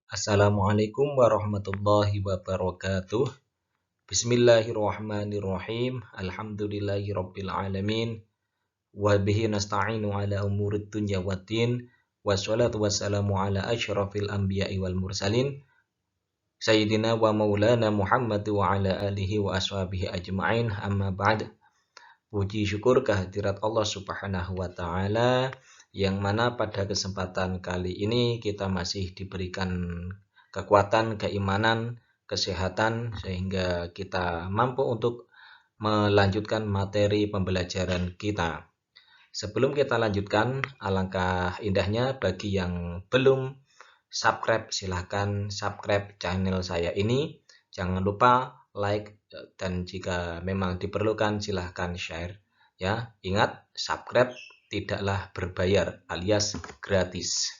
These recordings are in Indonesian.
Assalamualaikum warahmatullahi wabarakatuh. Bismillahirrahmanirrahim. Alhamdulillahirabbil alamin. Wa bihi nasta'inu ala umurid dunya waddin. Wassalatu wassalamu ala asyrafil anbiya'i wal mursalin. Sayyidina wa maulana Muhammad wa ala alihi wa ashabihi ajma'in. Amma ba'd. Puji syukur kehadirat Allah Subhanahu wa taala, yang mana pada kesempatan kali ini kita masih diberikan kekuatan, keimanan, kesehatan, sehingga kita mampu untuk melanjutkan materi pembelajaran kita. Sebelum kita lanjutkan, alangkah indahnya bagi yang belum subscribe, silahkan subscribe channel saya ini. Jangan lupa like, dan jika memang diperlukan silahkan share ya. Ingat, subscribe tidaklah berbayar alias gratis.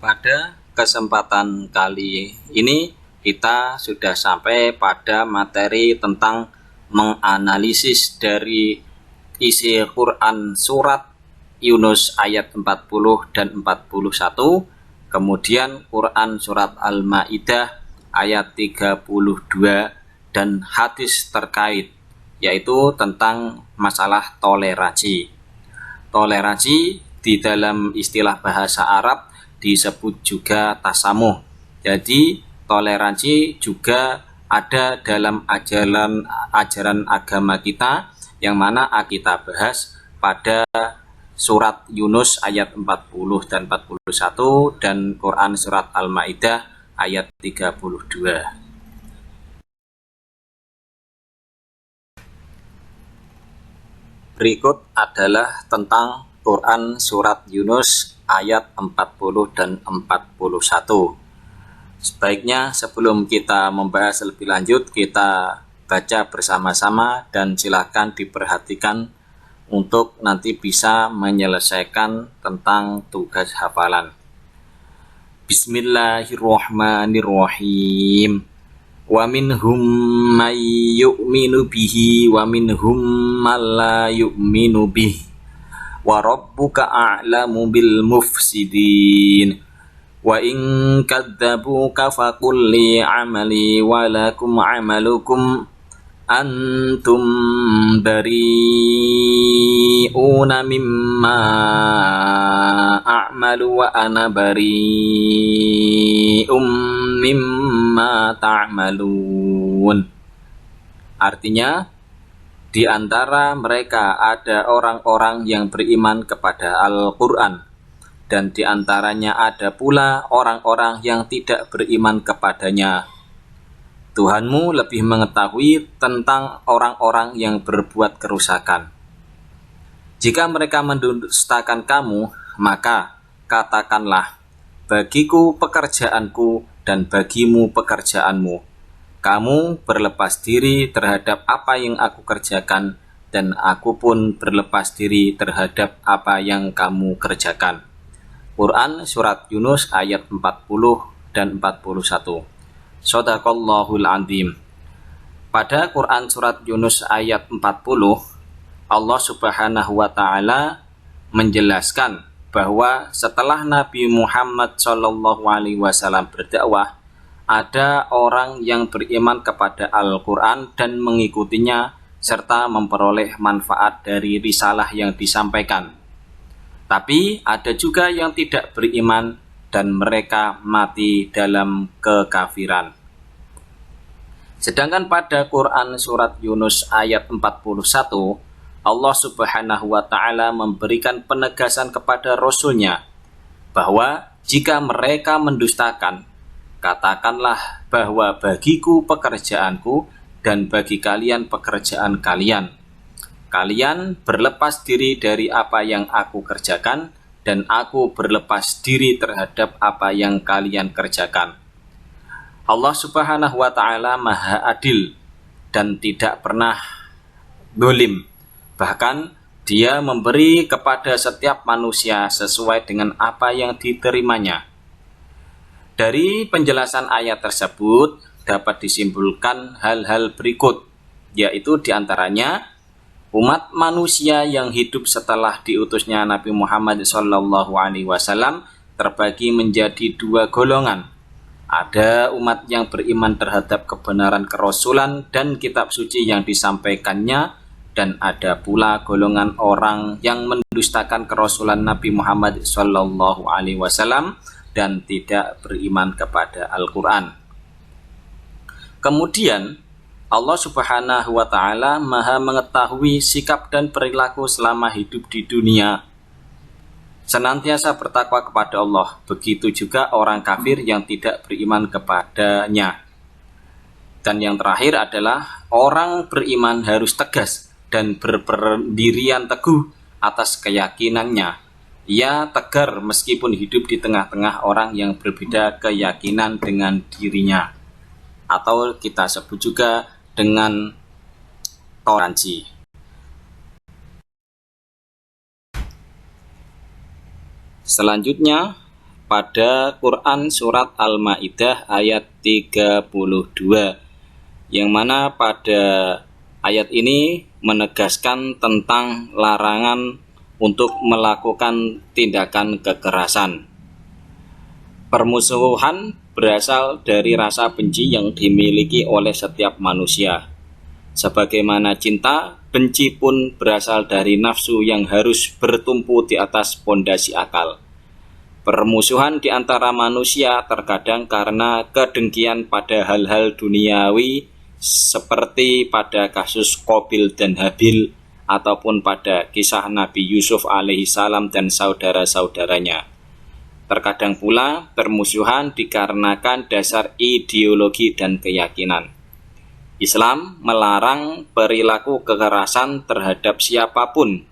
Pada kesempatan kali ini kita sudah sampai pada materi tentang menganalisis dari isi Quran surat Yunus ayat 40 dan 41, kemudian Quran surat Al-Maidah ayat 32 dan hadis terkait, yaitu tentang masalah toleransi. Toleransi di dalam istilah bahasa Arab disebut juga tasamuh. Jadi toleransi juga ada dalam ajaran agama kita, yang mana kita bahas pada surat Yunus ayat 40 dan 41 dan Quran surat Al-Maidah ayat 32. Berikut adalah tentang Quran surat Yunus ayat 40 dan 41. Sebaiknya sebelum kita membahas lebih lanjut, kita baca bersama-sama dan silakan diperhatikan untuk nanti bisa menyelesaikan tentang tugas hafalan. Bismillahirrahmanirrahim. Wa minhum may yu'minu bihi wa minhum man la yu'minu bihi. Wa rabbuka a'lamu bil mufsidin. Wa in kadzabuka faqul li 'amali wa lakum 'amalukum antum bari'una mimma a'malu wa ana bari'um mimma ta'malun. Artinya, di antara mereka ada orang-orang yang beriman kepada Al-Quran, dan di antaranya ada pula orang-orang yang tidak beriman kepadanya. Tuhanmu lebih mengetahui tentang orang-orang yang berbuat kerusakan. Jika mereka mendustakan kamu, maka katakanlah, bagiku pekerjaanku dan bagimu pekerjaanmu. Kamu berlepas diri terhadap apa yang aku kerjakan, dan aku pun berlepas diri terhadap apa yang kamu kerjakan. Quran surat Yunus ayat 40 dan 41. Shadaqallahul azim. Pada Quran surat Yunus ayat 40, Allah Subhanahu wa taala menjelaskan bahwa setelah Nabi Muhammad SAW berdakwah, ada orang yang beriman kepada Al-Quran dan mengikutinya serta memperoleh manfaat dari risalah yang disampaikan. Tapi ada juga yang tidak beriman dan mereka mati dalam kekafiran. Sedangkan pada Quran surat Yunus ayat 41, Allah Subhanahu wa taala memberikan penegasan kepada Rasul-Nya bahwa jika mereka mendustakan, katakanlah bahwa bagiku pekerjaanku dan bagi kalian pekerjaan kalian. Kalian berlepas diri dari apa yang aku kerjakan, dan aku berlepas diri terhadap apa yang kalian kerjakan. Allah Subhanahu wa taala Maha Adil dan tidak pernah zalim. Bahkan Dia memberi kepada setiap manusia sesuai dengan apa yang diterimanya. Dari penjelasan ayat tersebut dapat disimpulkan hal-hal berikut, yaitu diantaranya Umat manusia yang hidup setelah diutusnya Nabi Muhammad SAW terbagi menjadi dua golongan. Ada umat yang beriman terhadap kebenaran kerasulan dan kitab suci yang disampaikannya, dan ada pula golongan orang yang mendustakan kerasulan Nabi Muhammad SAW dan tidak beriman kepada Al-Quran. Kemudian Allah Subhanahu wa Ta'ala Maha mengetahui sikap dan perilaku selama hidup di dunia, senantiasa bertakwa kepada Allah. Begitu juga orang kafir yang tidak beriman kepadanya. Dan yang terakhir adalah orang beriman harus tegas dan berpendirian teguh atas keyakinannya. Ia tegar meskipun hidup di tengah-tengah orang yang berbeda keyakinan dengan dirinya, atau kita sebut juga dengan toleransi. Selanjutnya pada Quran surat Al-Maidah ayat 32, yang mana pada ayat ini menegaskan tentang larangan untuk melakukan tindakan kekerasan. Permusuhan berasal dari rasa benci yang dimiliki oleh setiap manusia. Sebagaimana cinta, benci pun berasal dari nafsu yang harus bertumpu di atas pondasi akal. Permusuhan di antara manusia terkadang karena kedengkian pada hal-hal duniawi, seperti pada kasus Qabil dan Habil, ataupun pada kisah Nabi Yusuf alaihissalam dan saudara-saudaranya. Terkadang pula permusuhan dikarenakan dasar ideologi dan keyakinan. Islam melarang perilaku kekerasan terhadap siapapun.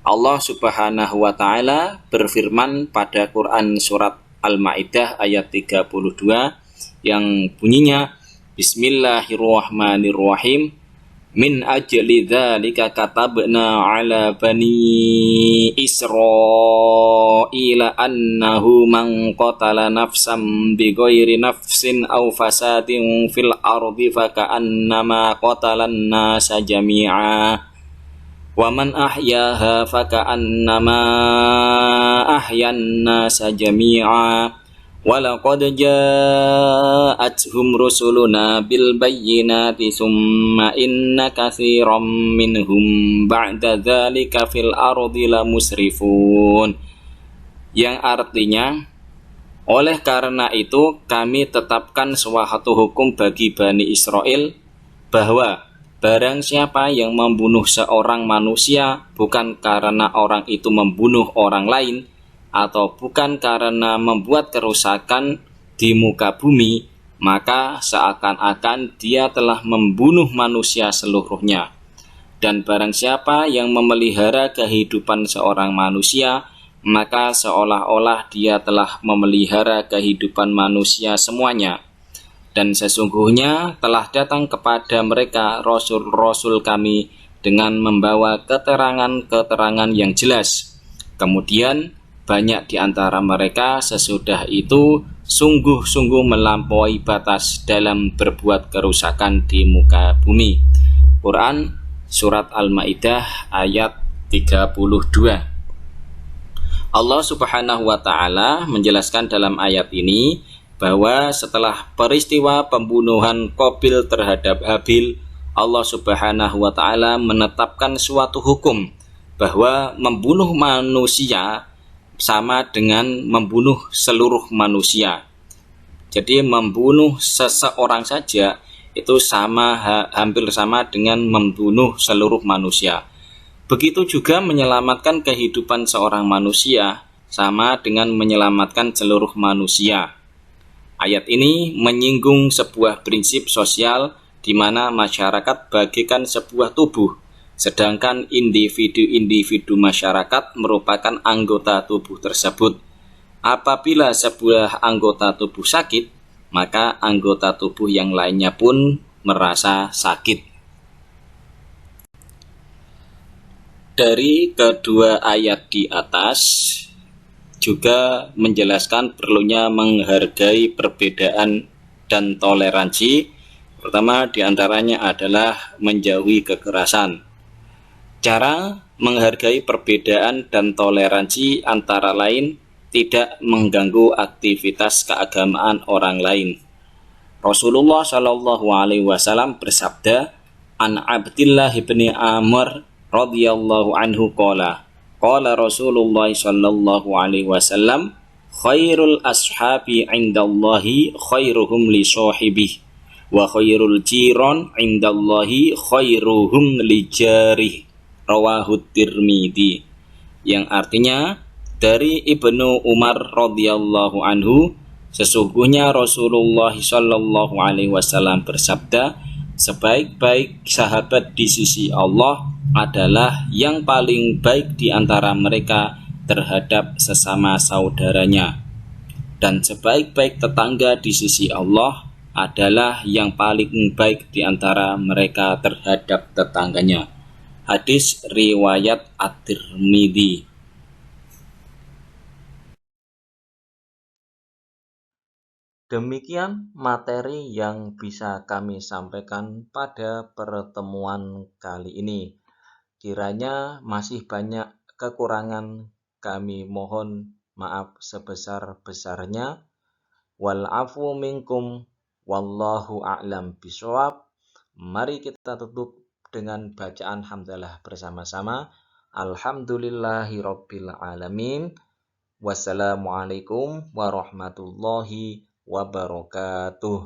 Allah Subhanahu wa Ta'ala berfirman pada Quran surat Al-Maidah ayat 32 yang bunyinya, Bismillahirrahmanirrahim. Min ajli dzalika katabna ala bani Israila annahu man qatala nafsan bighairi nafsin aw fasadin fil ardi faka'annama qatalan nasa jami'a wa man ahyaha faka'annama ahyan nasa jami'a walaqad ja'atuhum rusuluna bil bayyinati summa inna katsiran minhum ba'da dzalika fil ardi lamusrifun, yang artinya, oleh karena itu kami tetapkan suatu hukum bagi Bani Israel bahwa barang siapa yang membunuh seorang manusia bukan karena orang itu membunuh orang lain, atau bukan karena membuat kerusakan di muka bumi, maka seakan-akan dia telah membunuh manusia seluruhnya. Dan barang siapa yang memelihara kehidupan seorang manusia, maka seolah-olah dia telah memelihara kehidupan manusia semuanya. Dan sesungguhnya telah datang kepada mereka rasul-rasul kami dengan membawa keterangan-keterangan yang jelas. Kemudian banyak di antara mereka sesudah itu sungguh-sungguh melampaui batas dalam berbuat kerusakan di muka bumi. Quran surat Al-Maidah ayat 32. Allah Subhanahu wa Ta'ala menjelaskan dalam ayat ini bahwa setelah peristiwa pembunuhan Qabil terhadap Habil, Allah Subhanahu wa Ta'ala menetapkan suatu hukum bahwa membunuh manusia sama dengan membunuh seluruh manusia. Jadi membunuh seseorang saja itu hampir sama dengan membunuh seluruh manusia. Begitu juga menyelamatkan kehidupan seorang manusia sama dengan menyelamatkan seluruh manusia. Ayat ini menyinggung sebuah prinsip sosial di mana masyarakat bagikan sebuah tubuh, sedangkan individu-individu masyarakat merupakan anggota tubuh tersebut. Apabila sebuah anggota tubuh sakit, maka anggota tubuh yang lainnya pun merasa sakit. Dari kedua ayat di atas juga menjelaskan perlunya menghargai perbedaan dan toleransi. Pertama diantaranya adalah menjauhi kekerasan. Cara menghargai perbedaan dan toleransi antara lain tidak mengganggu aktivitas keagamaan orang lain. Rasulullah Shallallahu Alaihi Wasallam bersabda, An Abdillah bin Amr radhiyallahu anhu qala Rasulullah Shallallahu Alaihi Wasallam, khairul ashabi indallahi khairuhum li sahibih wa khairul jiran indallahi khairuhum li jarih. Rawahut Tirmidzi, yang artinya dari Ibnu Umar radhiyallahu anhu, sesungguhnya Rasulullah Shallallahu Alaihi Wasallam bersabda, sebaik-baik sahabat di sisi Allah adalah yang paling baik di antara mereka terhadap sesama saudaranya, dan sebaik-baik tetangga di sisi Allah adalah yang paling baik di antara mereka terhadap tetangganya. Hadis riwayat At-Tirmidzi. Demikian materi yang bisa kami sampaikan pada pertemuan kali ini. Kiranya masih banyak kekurangan, kami mohon maaf sebesar-besarnya. Wal afu minkum wallahu a'lam bishawab. Mari kita tutup dengan bacaan hamdalah bersama-sama. Alhamdulillahirabbil alamin. Wassalamualaikum warahmatullahi wabarakatuh.